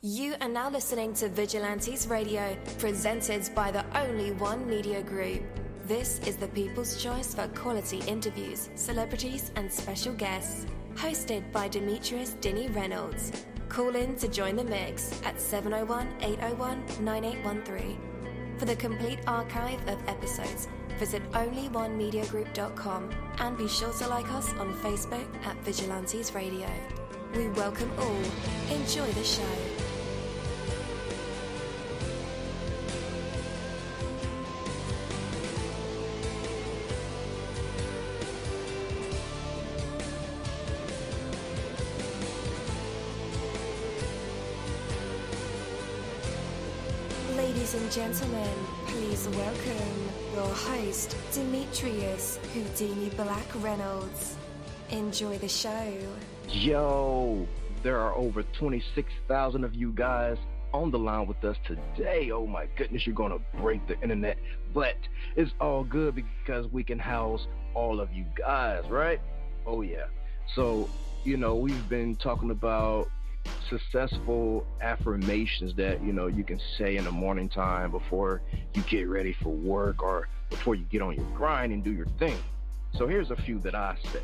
You are now listening to Vigilantes Radio, presented by the Only One Media Group. This is the people's choice for quality interviews, celebrities and special guests. Hosted by Demetrius Dinny Reynolds. Call in to join the mix at 701-801-9813. For the complete archive of episodes, visit onlyonemediagroup.com and be sure to like us on Facebook at Vigilantes Radio. We welcome all. Enjoy the show. Ladies and gentlemen, please welcome your host, Demetrius Houdini Black Reynolds. Enjoy the show. Yo, there are over 26,000 of you guys on the line with us today. Oh my goodness, you're gonna break the internet, but it's all good because we can house all of you guys, right? Oh yeah. So, we've been talking about successful affirmations that you can say in the morning time before you get ready for work or before you get on your grind and do your thing. So here's a few that I say.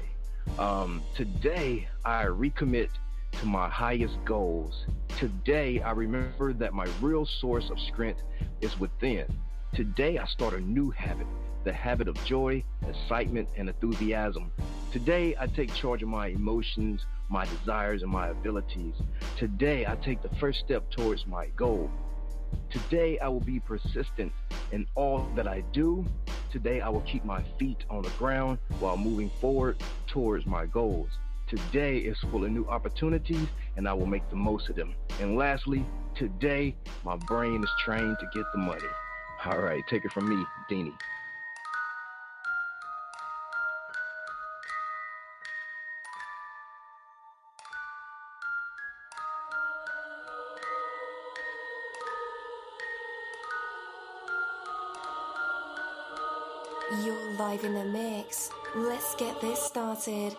Today I recommit to my highest goals. Today I remember that my real source of strength is within. Today I start a new habit, the habit of joy, excitement, and enthusiasm. Today I take charge of my emotions, my desires, and my abilities. Today I take the first step towards my goal. Today I will be persistent in all that I do. Today I will keep my feet on the ground while moving forward towards my goals. Today is full of new opportunities and I will make the most of them. And lastly, today my brain is trained to get the money. All right, take it from me, Dini. You're live in the mix. Let's get this started.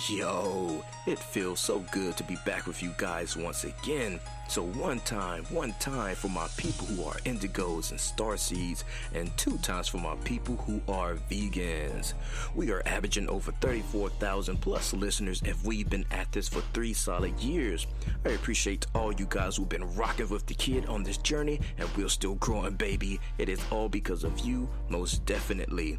Yo, it feels so good to be back with you guys once again. So one time for my people who are indigos and starseeds, and 2 times for my people who are vegans. We are averaging over 34,000 plus listeners, and we've been at this for 3 solid years. I appreciate all you guys who've been rocking with the kid on this journey, and we're still growing, baby. It is all because of you, most definitely.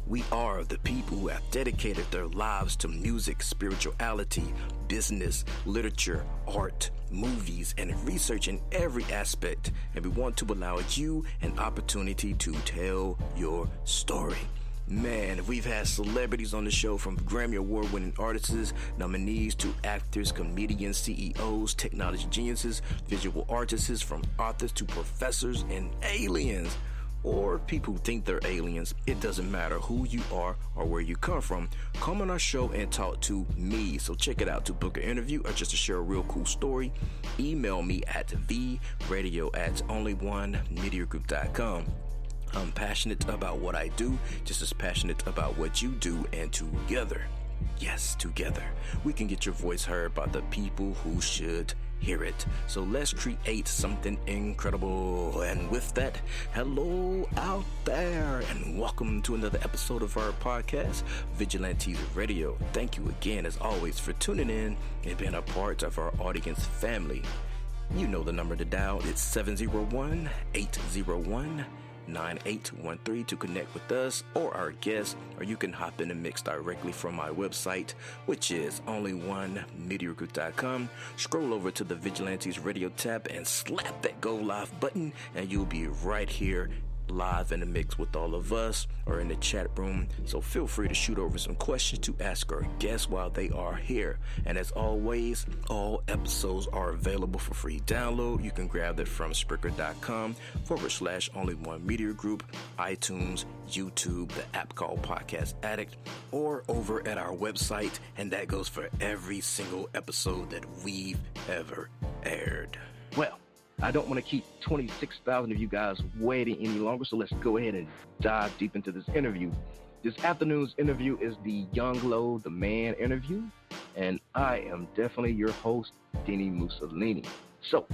We are the people who have dedicated their lives to music, spirituality, business, literature, art, movies, and research in every aspect. And we want to allow you an opportunity to tell your story. Man, we've had celebrities on the show, from Grammy Award-winning artists, nominees, to actors, comedians, CEOs, technology geniuses, visual artists, from authors to professors and aliens. Or people who think they're aliens. It doesn't matter who you are or where you come from. Come on our show and talk to me. So check it out. To book an interview or just to share a real cool story, email me at theradio@onlyonemediagroup.com. I'm passionate about what I do, just as passionate about what you do, and together, yes, together, we can get your voice heard by the people who should hear it. So let's create something incredible. And with that, hello out there, and welcome to another episode of our podcast, Vigilantes Radio. Thank you again, as always, for tuning in and being a part of our audience family. You know the number to dial. It's 701-801-9813 to connect with us or our guests, or you can hop in the mix directly from my website, which is onlyonemediagroup.com. Scroll over to the Vigilantes Radio tab and slap that Go Live button, and you'll be right here live in the mix with all of us, or in the chat room. So feel free to shoot over some questions to ask our guests while they are here. And as always, all episodes are available for free download. You can grab that from Spreaker.com/Only One Media Group, iTunes, YouTube, the app called Podcast Addict, or over at our website. And that goes for every single episode that we've ever aired. Well, I don't want to keep 26,000 of you guys waiting any longer, so let's go ahead and dive deep into this interview. This afternoon's interview is the Young Lo, the Man interview, and I am definitely your host, Dini-Mussolini. So,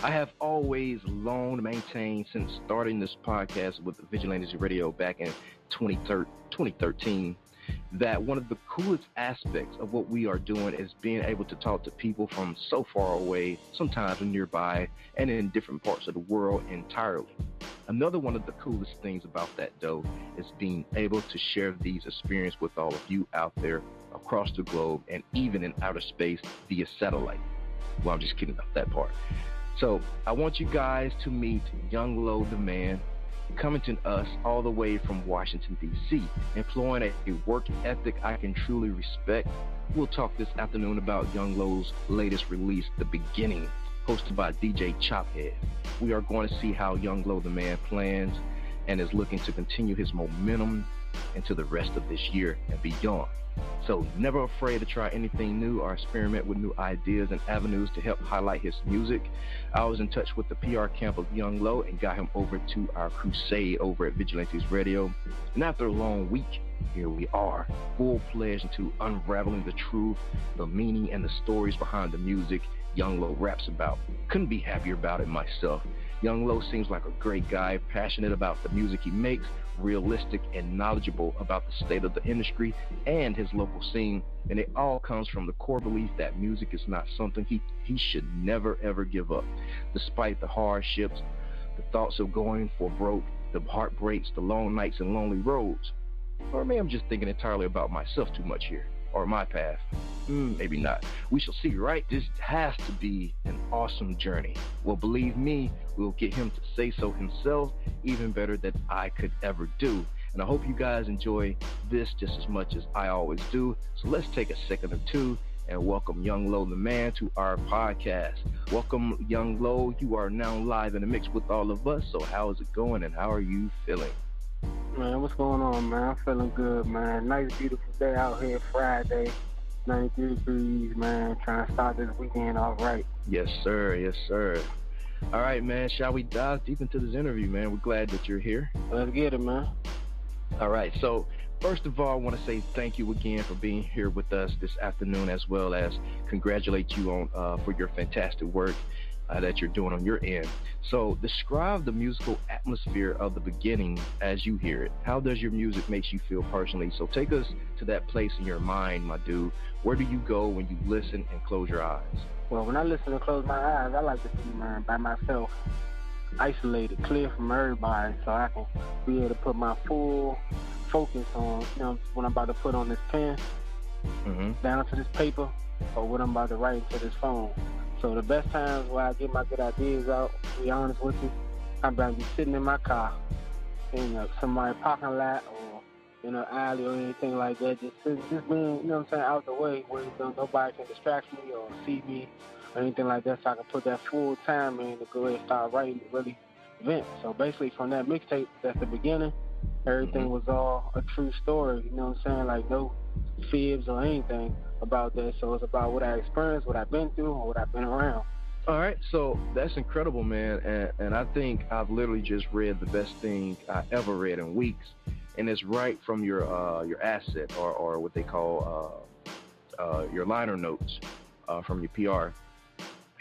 I have always long maintained since starting this podcast with Vigilantes Radio back in 2013 that one of the coolest aspects of what we are doing is being able to talk to people from so far away, sometimes nearby, and in different parts of the world entirely. Another one of the coolest things about that, though, is being able to share these experiences with all of you out there across the globe and even in outer space via satellite. Well, I'm just kidding about that part. So I want you guys to meet Young Lo, the Man, coming to us all the way from Washington, D.C., employing a work ethic I can truly respect. We'll talk this afternoon about Young Lo's latest release, The Beginning, hosted by DJ Chophead. We are going to see how Young Lo, the Man, plans and is looking to continue his momentum into the rest of this year and beyond. So never afraid to try anything new or experiment with new ideas and avenues to help highlight his music. I was in touch with the PR camp of Young Lo and got him over to our crusade over at Vigilantes Radio. And after a long week, here we are, full-fledged into unraveling the truth, the meaning, and the stories behind the music Young Lo raps about. Couldn't be happier about it myself. Young Lo seems like a great guy, passionate about the music he makes, realistic and knowledgeable about the state of the industry and his local scene, and it all comes from the core belief that music is not something he should never ever give up, despite the hardships, the thoughts of going for broke, the heartbreaks, the long nights and lonely roads. Or maybe I'm just thinking entirely about myself too much here, or my path. Maybe not. We shall see, right? This has to be an awesome journey. Well, believe me, we'll get him to say so himself, even better than I could ever do. And I hope you guys enjoy this just as much as I always do. So let's take a second or two and welcome Young Lo, the Man, to our podcast. Welcome, Young Lo. You are now live in the mix with all of us. So how is it going and how are you feeling? Man, what's going on, man? I'm feeling good, man. Nice, beautiful day out here, Friday. 93 degrees, man. Trying to start this weekend all right. Yes, sir. Yes, sir. All right, man. Shall we dive deep into this interview, man? We're glad that you're here. Let's get it, man. All right. So, first of all, I want to say thank you again for being here with us this afternoon, as well as congratulate you on for your fantastic work that you're doing on your end. So describe the musical atmosphere of The Beginning as you hear it. How does your music make you feel personally? So take us to that place in your mind, my dude. Where do you go when you listen and close your eyes? Well, when I listen and close my eyes, I like to be, man, by myself, isolated, clear from everybody, so I can be able to put my full focus on, you know, what I'm about to put on this pen, down to this paper, or what I'm about to write into this phone. So the best times where I get my good ideas out, to be honest with you, I'm about to be sitting in my car in somebody's parking lot or in an alley or anything like that, just being, you know what I'm saying, out the way where nobody can distract me or see me or anything like that, so I can put that full time in to go ahead and start writing to really vent. So basically from that mixtape, that's The Beginning, everything was all a true story, you know what I'm saying, like no fibs or anything about that. So it's about what I experienced, what I've been through, or what I've been around. All right, so that's incredible, man, and I think I've literally just read the best thing I ever read in weeks, and it's right from your asset or what they call your liner notes from your PR,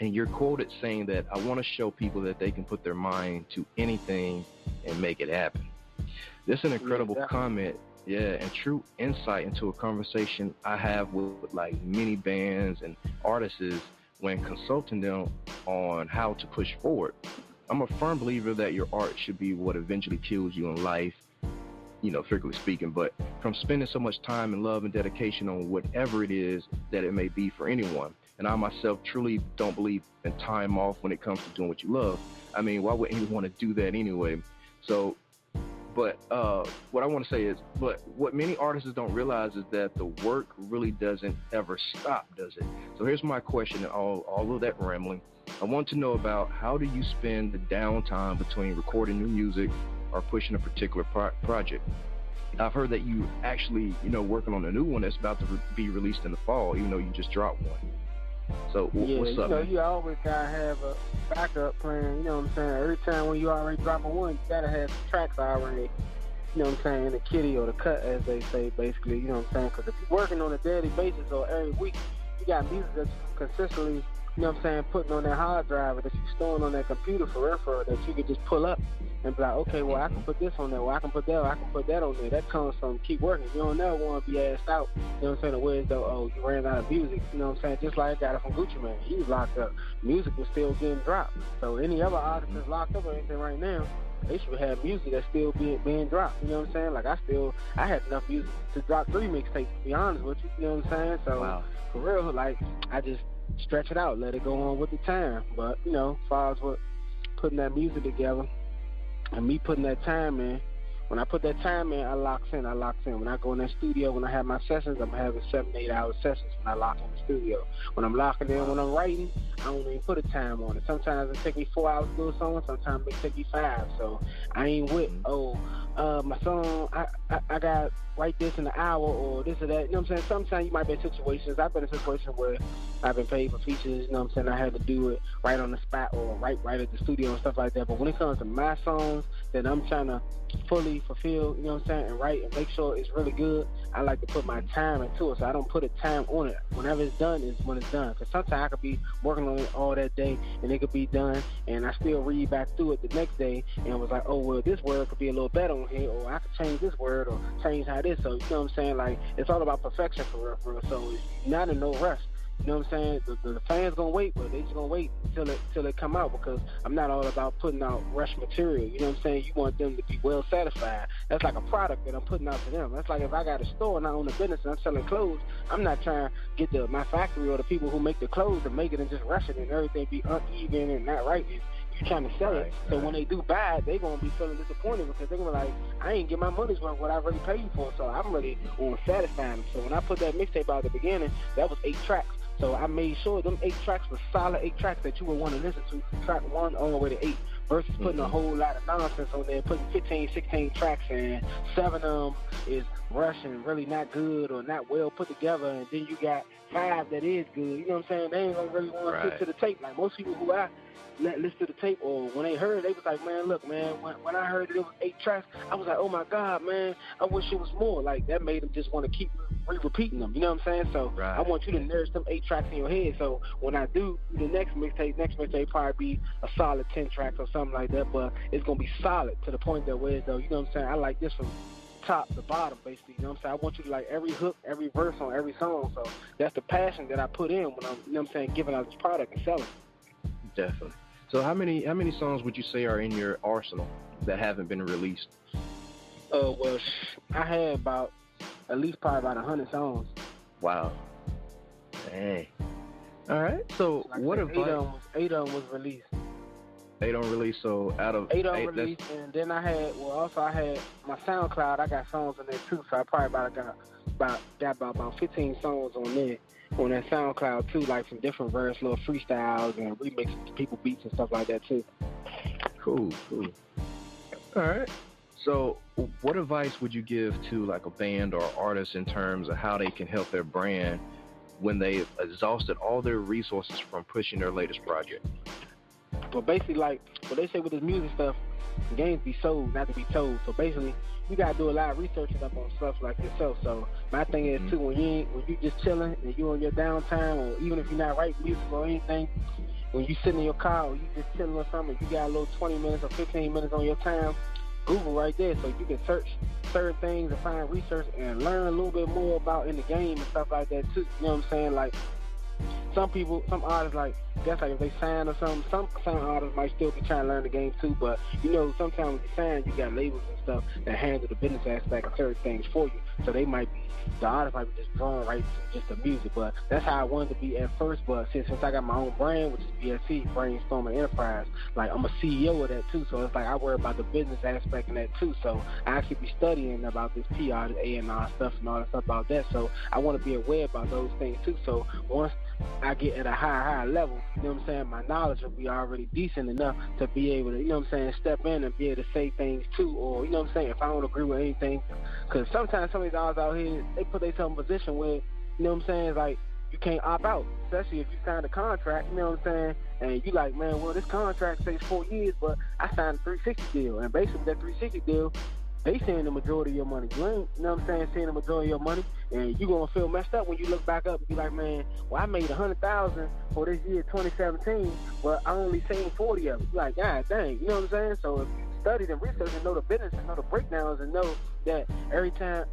and you're quoted saying that I want to show people that they can put their mind to anything and make it happen. This is an incredible comment. Yeah, and true insight into a conversation I have with like many bands and artists when consulting them on how to push forward. I'm a firm believer that your art should be what eventually kills you in life, you know, figuratively speaking, but from spending so much time and love and dedication on whatever it is that it may be for anyone. And I myself truly don't believe in time off when it comes to doing what you love. I mean, why would anyone want to do that anyway? So, but what I want to say is, but what many artists don't realize is that the work really doesn't ever stop, does it? So here's my question, and all of that rambling. I want to know about how do you spend the downtime between recording new music or pushing a particular project? I've heard that you actually, you know, working on a new one that's about to be released in the fall, even though you just dropped one. So what's up, man? You always gotta have a backup plan. You know what I'm saying? Every time when you already dropping one, you gotta have some tracks already. You know what I'm saying? In the kitty or the cut, as they say, basically. You know what I'm saying? Because if you're working on a daily basis or every week, you got music that's consistently, you know what I'm saying, putting on that hard drive that you're storing on that computer for referral that you could just pull up and be like, okay, well, I can put this on there, well, I can put that on there. That comes from keep working. You don't never want to be asked out, you know what I'm saying, the words though, oh, you ran out of music, you know what I'm saying, just like I got it from Gucci Mane. He was locked up. Music was still getting dropped. So any other artist that's locked up or anything right now, they should have music that's still being dropped, you know what I'm saying? Like, I had enough music to drop 3 mixtapes, to be honest with you, you know what I'm saying? So, wow. For real, like, I just stretch it out, let it go on with the time. But, you know, as far as what putting that music together and me putting that time in, when I put that time in, I locks in. When I go in that studio, when I have my sessions, I'm having 7 to 8 hour sessions when I lock in the studio. When I'm locking in, when I'm writing, I don't even put a time on it. Sometimes it take me 4 hours to do a song, sometimes it take me 5. So I ain't with, my song, I got write this in an hour or this or that. You know what I'm saying? Sometimes you might be in situations. I've been in a situation where I've been paid for features, you know what I'm saying? I had to do it right on the spot or right at the studio and stuff like that. But when it comes to my songs that I'm trying to fully fulfill, you know what I'm saying, and write and make sure it's really good, I like to put my time into it. So I don't put a time on it. Whenever it's done is when it's done. Because sometimes I could be working on it all that day and it could be done and I still read back through it the next day and was like, oh, well, this word could be a little better on here, or I could change this word or change how this. So, you know what I'm saying? Like, it's all about perfection for real. So it's not in no rush. You know what I'm saying? The fans gonna wait, but they just gonna wait till it come out, because I'm not all about putting out rush material. You know what I'm saying? You want them to be well satisfied. That's like a product that I'm putting out to them. That's like if I got a store and I own a business and I'm selling clothes, I'm not trying to get my factory or the people who make the clothes to make it and just rush it and everything be uneven and not right. You trying to sell it. So when they do buy it, they gonna be feeling disappointed because they're gonna be like, I ain't get my money's worth what I really paid you for. So I'm really on satisfying them. So when I put that mixtape out at the beginning, that was 8 tracks. So I made sure them 8 tracks were solid 8 tracks that you would want to listen to from track 1 all the way to 8, versus putting a whole lot of nonsense on there, putting 15, 16 tracks and 7 of them is rushing, really not good or not well put together, and then you got 5 that is good. You know what I'm saying? They ain't gonna really want to sit to the tape. Like most people who I listen to the tape, or when they heard it, they was like, man, look, man, when I heard it was 8 tracks, I was like, oh my God, man, I wish it was more. Like, that made them just want to keep repeating them, you know what I'm saying? So I want you to nourish them 8 tracks in your head. So when I do the next mixtape probably be a solid 10 tracks or something like that, but it's going to be solid to the point that where, though, you know what I'm saying, I like this from top to bottom, basically, you know what I'm saying? I want you to like every hook, every verse on every song. So that's the passion that I put in when I'm, you know what I'm saying, giving out this product and selling. Definitely. So how many songs would you say are in your arsenal that haven't been released? Well, I had at least probably about 100 songs. Wow. Dang. All right. So like what advice? 8 of them was released. 8 on release. So out of 8 on release, and then I had my SoundCloud. I got songs on there too. So I probably got about 15 songs on there. On that SoundCloud too, like some different verse, little freestyles and remixes to people beats and stuff like that too. Cool. All right. So what advice would you give to like a band or artist in terms of how they can help their brand when they've exhausted all their resources from pushing their latest project? Well, basically, like what they say with this music stuff, games be sold, not to be told. So basically, you gotta do a lot of researching up on stuff like yourself. So my thing is too, when you just chilling and you on your downtime, or even if you're not writing music or anything, when you sitting in your car or you just chilling or something, you got a little 20 minutes or 15 minutes on your time, Google right there, so you can search certain things and find research and learn a little bit more about in the game and stuff like that too. You know what I'm saying? Like some artists, like that's like if they sign or something, some artists might still be trying to learn the game too, but you know, sometimes when you sign, you got labels and stuff that handle the business aspect of certain things for you. So the artist might be just drawn right to just the music, but that's how I wanted to be at first. But since I got my own brand, which is BSC, Brainstorming Enterprise, like I'm a CEO of that too. So it's like I worry about the business aspect of that too. So I actually be studying about this PR, the A&R stuff and all that stuff about that. So I want to be aware about those things too. So once I get at a higher level, you know what I'm saying, my knowledge will be already decent enough to be able to, you know what I'm saying, step in and be able to say things too, or, you know what I'm saying, if I don't agree with anything, because sometimes some of these artists out here, they put themselves in a position where, you know what I'm saying, like, you can't opt out, especially if you signed a contract, you know what I'm saying? And you like, man, well, this contract says 4 years, but I signed a 360 deal. And basically that 360 deal, they seeing the majority of your money. You ain't, you know what I'm saying, seeing the majority of your money, and you going to feel messed up when you look back up and be like, man, well, I made $100,000 for this year, 2017, but I only seen 40 of it. You're like, God dang, you know what I'm saying? So if you studied and researched and know the business and know the breakdowns and know that every time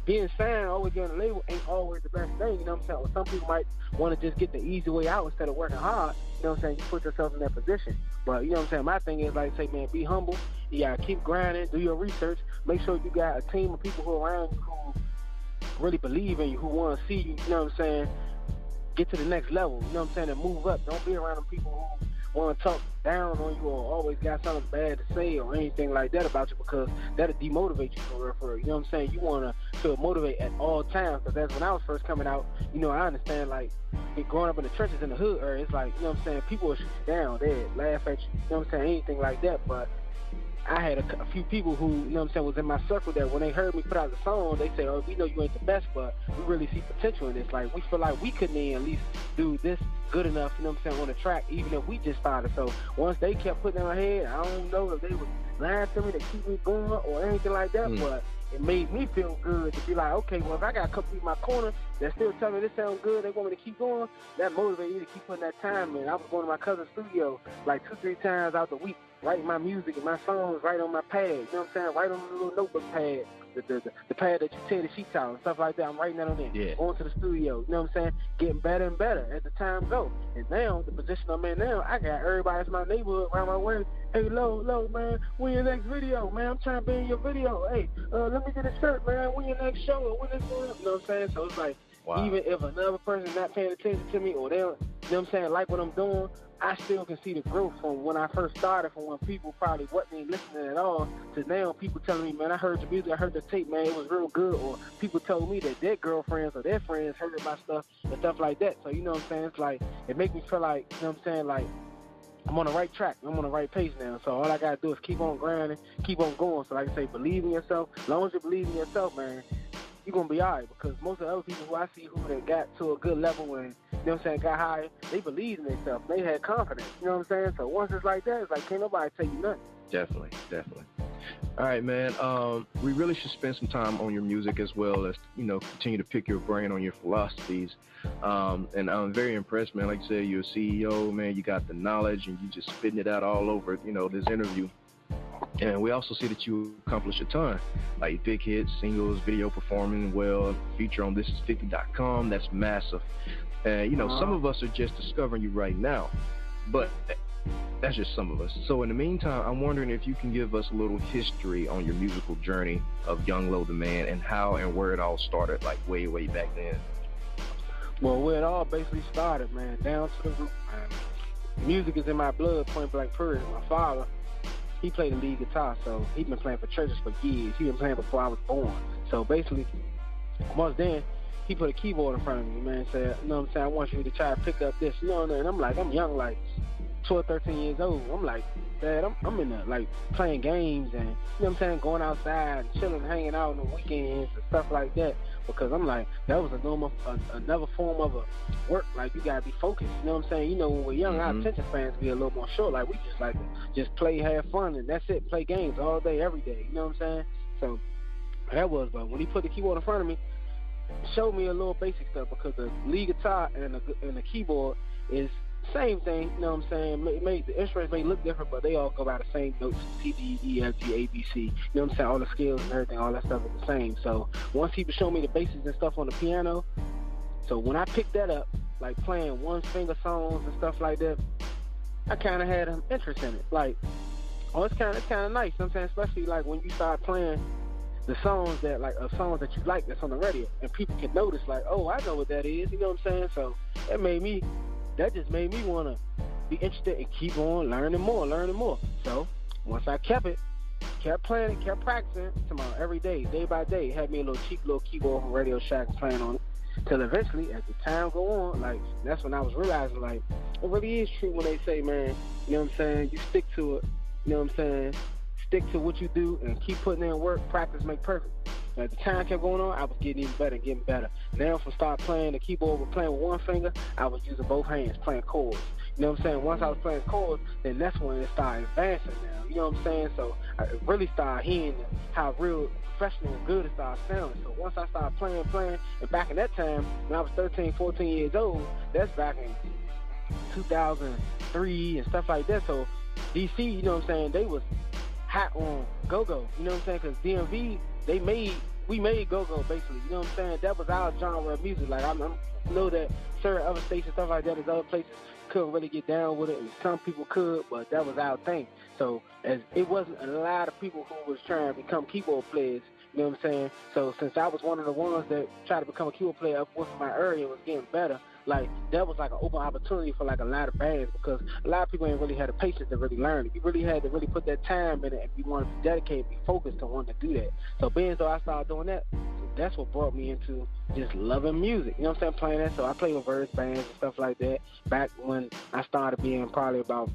being signed, always getting a label ain't always the best thing, you know what I'm saying? Or some people might want to just get the easy way out instead of working hard, you know what I'm saying? You put yourself in that position. But, you know what I'm saying, my thing is like, say, man, be humble. You got to keep grinding, do your research, make sure you got a team of people who are around you who really believe in you, who want to see you, you know what I'm saying, get to the next level, you know what I'm saying, and move up. Don't be around them people who want to talk down on you or always got something bad to say or anything like that about you, because that'll demotivate you for real. You know what I'm saying? You want to feel motivated at all times, because that's when I was first coming out. You know, I understand, like, growing up in the trenches in the hood area, it's like, you know what I'm saying, people will shoot you down, they'd laugh at you, you know what I'm saying, anything like that. But I had a few people who, you know what I'm saying, was in my circle that when they heard me put out the song, they say, oh, we know you ain't the best, but we really see potential in this. Like, we feel like we couldn't at least do this good enough, you know what I'm saying, on the track, even if we just started. So once they kept putting in my head, I don't know if they was lying to me to keep me going or anything like that, but it made me feel good to be like, okay, well, if I got a couple people in my corner that still tell me this sounds good, they want me to keep going, that motivated me to keep putting that time in. I was going to my cousin's studio like 2-3 times out the week, writing my music and my songs right on my pad, you know what I'm saying, right on the little notebook pad, the pad that you tear the sheets out and stuff like that. I'm writing that on there, going to the studio, you know what I'm saying, getting better and better as the time goes. And now, the position I'm in now, I got everybody in my neighborhood around my way. Hey, Lo, man, when your next video, man? I'm trying to be in your video. Hey, let me get a shirt, man. When your next show, or when it's going up? You know what I'm saying? So it's like, even if another person's not paying attention to me, or they don't, you know what I'm saying, like what I'm doing, I still can see the growth from when I first started, from when people probably wasn't listening at all, to now people telling me, man, I heard your music, I heard the tape, man, it was real good. Or people told me that their girlfriends or their friends heard my stuff and stuff like that. So, you know what I'm saying, it's like, it makes me feel like, you know what I'm saying, like, I'm on the right track. I'm on the right pace now. So all I got to do is keep on grinding, keep on going. So like I say, believe in yourself. As long as you believe in yourself, man, you're going to be all right. Because most of the other people who I see who they got to a good level and, you know what I'm saying, got higher, they believed in themselves. They had confidence. You know what I'm saying? So once it's like that, it's like, can't nobody tell you nothing. Definitely. All right, man. We really should spend some time on your music as well as, you know, continue to pick your brain on your philosophies. And I'm very impressed, man. Like you said, you're a CEO, man. You got the knowledge and you just spitting it out all over, you know, this interview. And we also see that you accomplish a ton, like big hits, singles, video performing well, feature on thisis50.com. That's massive. And, you know, some of us are just discovering you right now, but that's just some of us. So in the meantime, I'm wondering if you can give us a little history on your musical journey of Young Lo the Man and how and where it all started, like way back then. Well, where it all basically started, man, down to the root, man. Music is in my blood, point blank period. My father, he played the lead guitar, so he's been playing for churches for years. He's been playing before I was born. So basically, once then, he put a keyboard in front of me, man, said, you know what I'm saying, I want you to try to pick up this, you know, and I'm like, I'm young, like 12, 13 years old. I'm like, Dad, I'm in the, like, playing games and, you know what I'm saying, going outside and chilling, hanging out on the weekends and stuff like that, because I'm like, that was another form of a work. Like, you gotta be focused, you know what I'm saying? You know, when we're young, our attention spans be a little more short. Like, we just like to just play, have fun, and that's it, play games all day, every day, you know what I'm saying? So, that was, but when he put the keyboard in front of me, showed me a little basic stuff, because the lead guitar and the keyboard is same thing, you know what I'm saying? The instruments may look different, but they all go by the same notes, C, D, E, F, G, A, B, C. You know what I'm saying? All the scales and everything, all that stuff is the same. So once he showed me the basics and stuff on the piano, so when I picked that up, like playing one-finger songs and stuff like that, I kind of had an interest in it. Like, oh, it's kind of nice, you know what I'm saying? Especially like when you start playing the songs that songs that you like that's on the radio, and people can notice, like, oh, I know what that is, you know what I'm saying? So that just made me want to be interested and keep on learning more. So once I kept playing it, kept practicing, every day by day, had me a cheap little keyboard from Radio Shack playing on it, till eventually, as the time go on, like, that's when I was realizing, like, it really is true when they say, man, you know what I'm saying, you stick to it, you know what I'm saying, stick to what you do and keep putting in work, practice make perfect. as the time kept going on, I was getting even better and getting better. Now from start playing the keyboard with playing with one finger, I was using both hands playing chords. You know what I'm saying? Once I was playing chords, then that's when it started advancing now. You know what I'm saying? So I really started hearing how real professional and good it started sounding. So once I started playing, and back in that time, when I was 13, 14 years old, that's back in 2003 and stuff like that. So DC, you know what I'm saying, they was hot on go-go. You know what I'm saying? Because DMV, we made go-go basically. You know what I'm saying? That was our genre of music. Like I know that certain other states and stuff like that, there's other places couldn't really get down with it, and some people could, but that was our thing. So as it wasn't a lot of people who was trying to become keyboard players, you know what I'm saying? So since I was one of the ones that tried to become a keyboard player up within my area and was getting better, like that was like an open opportunity for like a lot of bands, because a lot of people ain't really had the patience to really learn it. You really had to really put that time in it if you wanted to be dedicated, be focused to wanting to do that. So being though I started doing that, that's what brought me into just loving music. You know what I'm saying? Playing that. So I played with various bands and stuff like that. Back when I started being probably about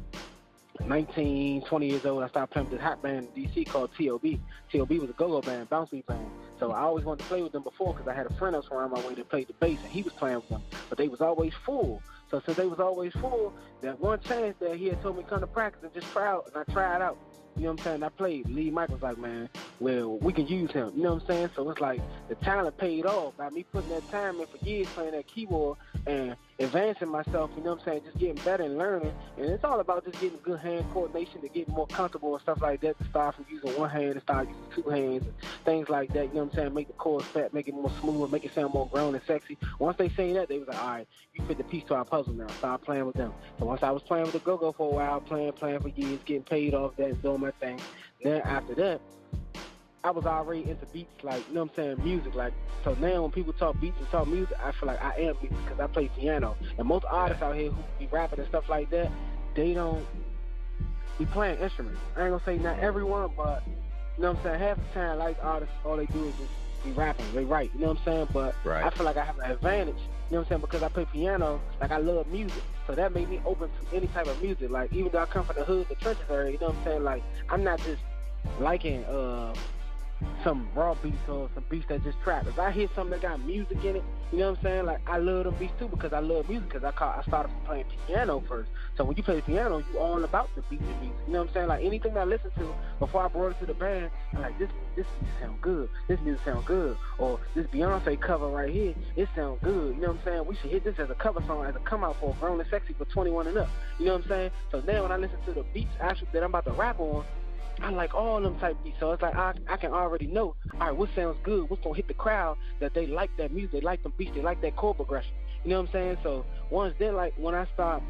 19, 20 years old, I started playing with this hot band in D.C. called T.O.B. T.O.B. was a go-go band, bounce beat band. So I always wanted to play with them before because I had a friend else around my way that played the bass, and he was playing with them. But they was always full. So since they was always full, that one chance that he had told me to come to practice and just try out, and I tried out. You know what I'm saying? I played. Lee Mike was like, man, well, we can use him. You know what I'm saying? So it's like the talent paid off by me putting that time in for years playing that keyboard and advancing myself, you know what I'm saying, just getting better and learning. And it's all about just getting good hand coordination to get more comfortable and stuff like that, to start from using one hand and start using two hands and things like that, you know what I'm saying, make the chords fat, make it more smooth, make it sound more grown and sexy. Once they say that, they was like, all right, you fit the piece to our puzzle now. Start playing with them. So once I was playing with the go-go for a while, playing for years, getting paid off that and doing my thing. Then after that, I was already into beats, like, you know what I'm saying, music. Like, so now when people talk beats and talk music, I feel like I am music because I play piano. And most artists out here who be rapping and stuff like that, they don't be playing instruments. I ain't gonna say not everyone, but, you know what I'm saying, half the time, like artists, all they do is just be rapping. They write, you know what I'm saying? But I feel like I have an advantage, you know what I'm saying, because I play piano, like I love music. So that made me open to any type of music. Like, even though I come from the hood, the trenches area, you know what I'm saying? Like, I'm not just liking some raw beats or some beats that just trap. If I hear something that got music in it, you know what I'm saying? Like, I love them beats too because I love music, because I started from playing piano first. So when you play piano, you all about the beats and music. You know what I'm saying? Like, anything I listened to before I brought it to the band, I'm like, this music sound good. This music sound good. Or this Beyonce cover right here, it sound good. You know what I'm saying? We should hit this as a cover song, as a come out for Grown and Sexy for 21 and up. You know what I'm saying? So now when I listen to the beats actually that I'm about to rap on, I like all them type beats, so it's like I can already know, all right, what sounds good, what's going to hit the crowd, that they like that music, they like them beats, they like that chord progression, you know what I'm saying? So once then, like, when I start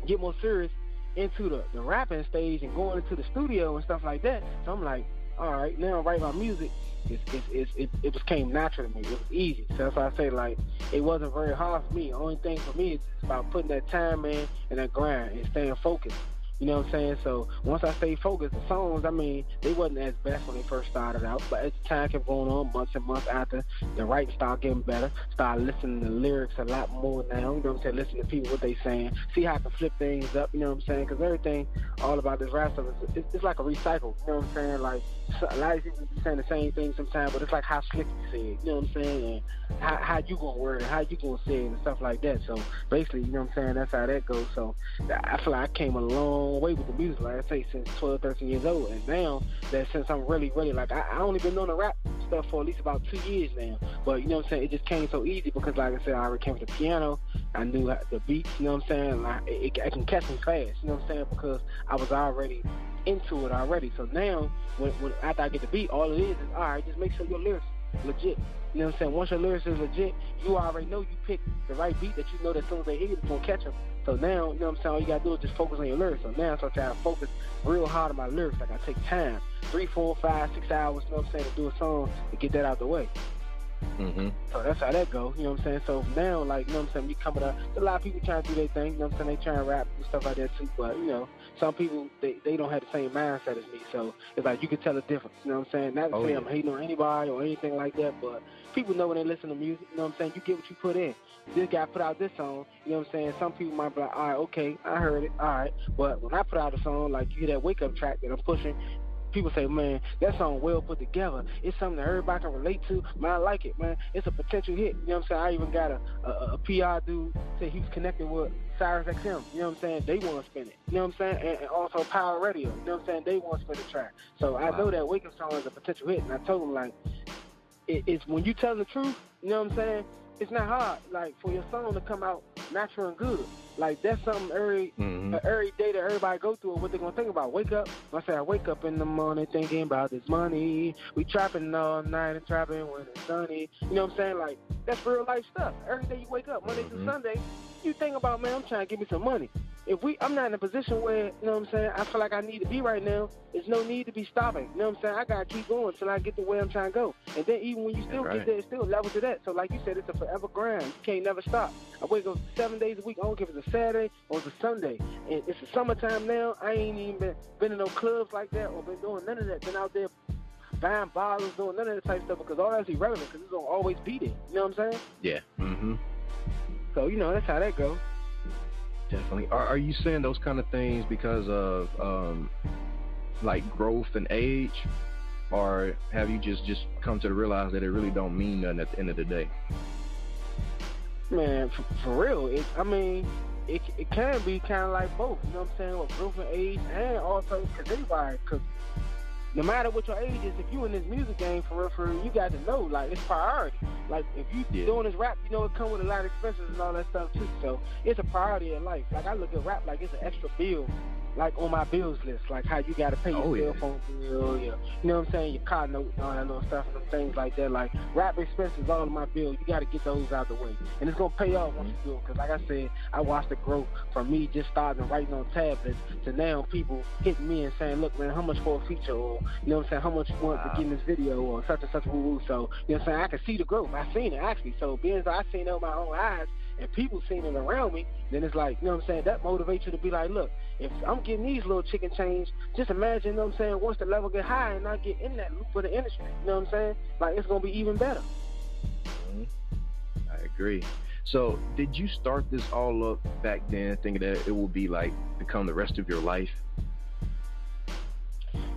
get more serious into the rapping stage and going into the studio and stuff like that, so I'm like, all right, now I write my music, it just came natural to me, it was easy, so that's why I say, like, it wasn't very hard for me. The only thing for me is about putting that time in and that grind and staying focused. You know what I'm saying? So once I stayed focused, the songs, I mean, they wasn't as best when they first started out, but as the time kept going on, months and months after, the writing started getting better, started listening to lyrics a lot more now, you know what I'm saying, listening to people, what they saying, see how I can flip things up, you know what I'm saying, because everything, all about this rap stuff, it's like a recycle, you know what I'm saying, like, a lot of people be saying the same thing sometimes, but it's like how slick you say it, you know what I'm saying, and how you gonna word it, how you gonna say it, and stuff like that. So basically, you know what I'm saying, that's how that goes. So I feel like I came a long way with the music, like I say, since 12, 13 years old, and now that since I'm really, like, I only been doing the rap stuff for at least about 2 years now, but you know what I'm saying, it just came so easy because, like I said, I already came with the piano, I knew the beats, you know what I'm saying, like, it can catch me fast, you know what I'm saying, because I was already into it already. So now, when after I get the beat, all it is all right, just make sure your lyrics legit. You know what I'm saying? Once your lyrics is legit, you already know you pick the right beat that you know that as soon as they hit it, it's going to catch them. So now, you know what I'm saying, all you got to do is just focus on your lyrics. So now I'm trying to focus real hard on my lyrics. Like, I take time, 3, 4, 5, 6 hours, you know what I'm saying, to do a song and get that out the way. Mm-hmm. So that's how that goes, you know what I'm saying? So now, like, you know what I'm saying, you coming up, a lot of people trying to do their thing, you know what I'm saying, they trying to rap and stuff like that too, but, you know, some people, they don't have the same mindset as me, so it's like, you can tell the difference, you know what I'm saying? Not to say I'm hating on anybody or anything like that, but people know when they listen to music, you know what I'm saying, you get what you put in. This guy put out this song, you know what I'm saying, some people might be like, all right, okay, I heard it, all right, but when I put out a song, like, you hear that wake-up track that I'm pushing, people say, man, that song well put together. It's something that everybody can relate to. Man, I like it, man. It's a potential hit. You know what I'm saying? I even got a PR dude say he was connected with Sirius XM. You know what I'm saying? They want to spin it. You know what I'm saying? And also Power Radio. You know what I'm saying? They want to spin the track. So I know that Wake Up song is a potential hit. And I told him, like, it's when you tell the truth, you know what I'm saying? It's not hard, like, for your song to come out natural and good. Like, that's something every day that everybody go through, what they're going to think about. Wake up. I say, I wake up in the morning thinking about this money. We trapping all night and trapping when it's sunny. You know what I'm saying? Like, that's real life stuff. Every day you wake up, Monday through Sunday, you think about, man, I'm trying to get me some money. I'm not in a position where, you know what I'm saying, I feel like I need to be right now, there's no need to be stopping. You know what I'm saying? I got to keep going until I get to where I'm trying to go. And then even when you still get there, it's still levels to that. So like you said, it's a forever grind. You can't never stop. I wake up 7 days a week. I don't care if it's a Saturday or it's a Sunday. And it's the summertime now. I ain't even been in no clubs like that or been doing none of that. Been out there buying bottles, doing none of that type of stuff because all that's irrelevant because it's going to always be there. You know what I'm saying? Yeah. Mm-hmm. So, you know, that's how that goes. Definitely. Are you saying those kind of things because of like growth and age, or have you just come to realize that it really don't mean nothing at the end of the day? Man, for real, it can be kind of like both. You know what I'm saying? With growth and age, and also because no matter what your age is, if you in this music game for real, you got to know, like, it's priority. Like, if you doing this rap, you know, it come with a lot of expenses and all that stuff, too. So, it's a priority in life. Like, I look at rap like it's an extra bill, like, on my bills list. Like, how you got to pay your cell phone bill, you know what I'm saying, your car note and all that little stuff and things like that. Like, rap expenses, all of my bills, you got to get those out the way. And it's going to pay off once you do it. Because, like I said, I watched it grow from me just starting writing on tablets to now people hitting me and saying, look, man, how much for a feature? Or, you know what I'm saying, how much you want to get in this video or such and such woo-woo. So, you know what I'm saying, I can see the growth. I seen it, actually. So, being as I seen it with my own eyes and people seeing it around me, then it's like, you know what I'm saying, that motivates you to be like, look, if I'm getting these little chicken change, just imagine, you know what I'm saying, once the level get high and I get in that loop of the industry, you know what I'm saying, like, it's going to be even better. I agree. So, did you start this all up back then thinking that it would be like become the rest of your life?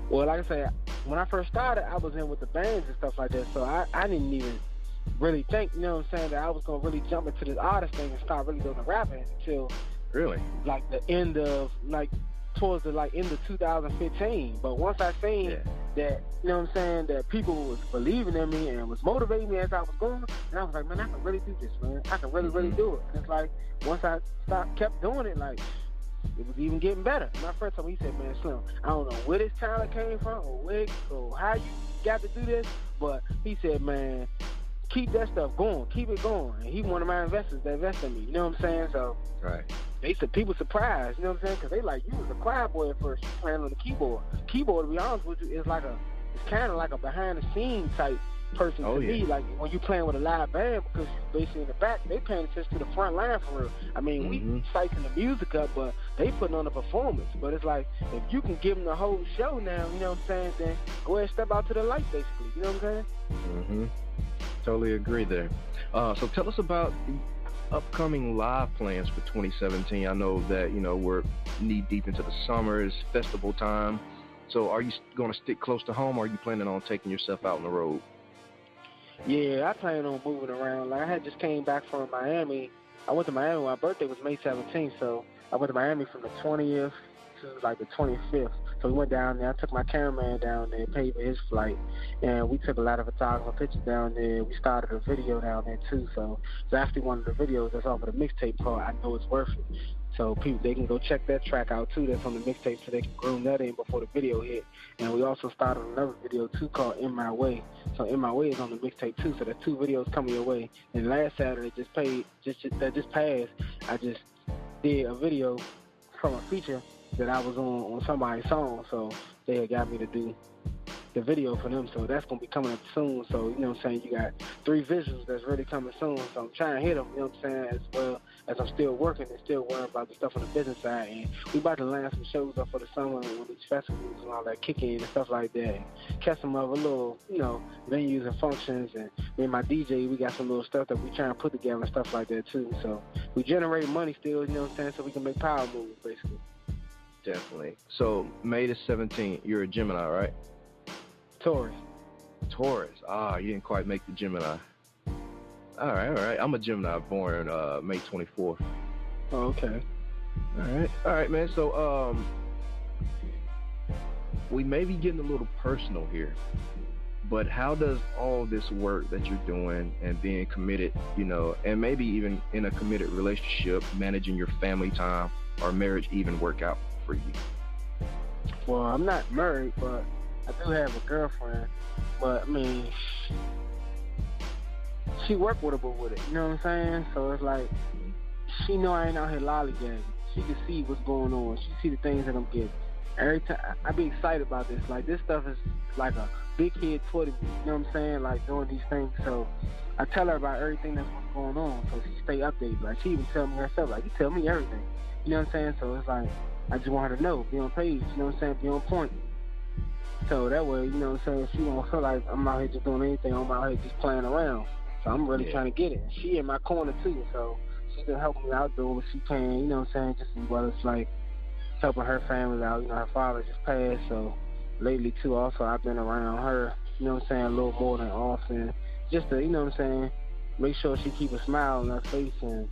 Well, like I said, when I first started, I was in with the bands and stuff like that, so I didn't even really think, you know what I'm saying, that I was going to really jump into this artist thing and start really doing the rapping until like the end of, like, towards the like end of 2015. But once I seen that, you know what I'm saying, that people was believing in me and was motivating me as I was going, and I was like, man, I can really do this, man. I can really do it. And it's like, once I kept doing it, like, it was even getting better. My friend told me, he said, man, Slim, I don't know where this talent came from or how you got to do this, but he said, man, keep that stuff going, keep it going. And he one of my investors that invest in me, you know what I'm saying? So they said people surprised, you know what I'm saying? Because they like, you was a choir boy at first, you playing on the keyboard. Keyboard, to be honest with you, is it's kind of like a behind the scenes type person to me. Like when you playing with a live band, because you're basically in the back, they paying attention to the front line for real. I mean, we psyching the music up, but they putting on a performance. But it's like, if you can give them the whole show now, you know what I'm saying, then go ahead and step out to the light, basically. You know what I'm saying? Totally agree there. So tell us about the upcoming live plans for 2017. I know that, you know, we're knee deep into the summer, it's festival time. So are you going to stick close to home, or are you planning on taking yourself out on the road? Yeah, I plan on moving around. Like, I had just came back from Miami. I went to Miami. My birthday was May 17th, so I went to Miami from the 20th to like the 25th. So we went down there. I took my cameraman down there, paid for his flight, and we took a lot of photography pictures down there. We started a video down there too. So it's actually one of the videos that's off of the mixtape called I Know It's Worth It. So people, they can go check that track out too. That's on the mixtape, so they can groom that in before the video hit. And we also started another video too called In My Way. So In My Way is on the mixtape too. So there's two videos coming your way. And last Saturday just passed, I just did a video from a feature that I was on somebody's song. So they had got me to do the video for them. So that's going to be coming up soon. So, you know what I'm saying, you got 3 visuals that's really coming soon. So I'm trying to hit them, you know what I'm saying, as well as I'm still working and still worrying about the stuff on the business side. And we about to line some shows up for the summer and these festivals and all that, kicking and stuff like that. And catch some other little, you know, venues and functions. And me and my DJ, we got some little stuff that we trying to put together and stuff like that too. So we generate money still, you know what I'm saying, so we can make power moves, basically. Definitely. So May the 17th, you're a Gemini, right? Taurus. Taurus. You didn't quite make the Gemini. All right. I'm a Gemini, born May 24th. Oh, okay. All right, man. So we may be getting a little personal here, but how does all this work that you're doing and being committed, and maybe even in a committed relationship, managing your family time or marriage even work out for you? Well, I'm not married, but I do have a girlfriend. But I mean, she workable with it. You know what I'm saying? So it's like she know I ain't out here lollygagging. She can see what's going on. She see the things that I'm getting. Every time I be excited about this. Like, this stuff is like a big head toward me. You know what I'm saying? Like, doing these things. So I tell her about everything that's what's going on. So she stay updated. Like, she even tell me herself, like, you tell me everything. You know what I'm saying? So it's like, I just want her to know, be on page. You know what I'm saying? Be on point. So that way, you know what I'm saying, she won't feel like I'm out here just doing anything. I'm out here just playing around. So I'm really trying to get it. She in my corner too. So she's been helping me out doing what she can. You know what I'm saying? Just as well as like helping her family out. Her father just passed, so lately too also I've been around her, you know what I'm saying, a little more than often, just to, you know what I'm saying, make sure she keep a smile on her face and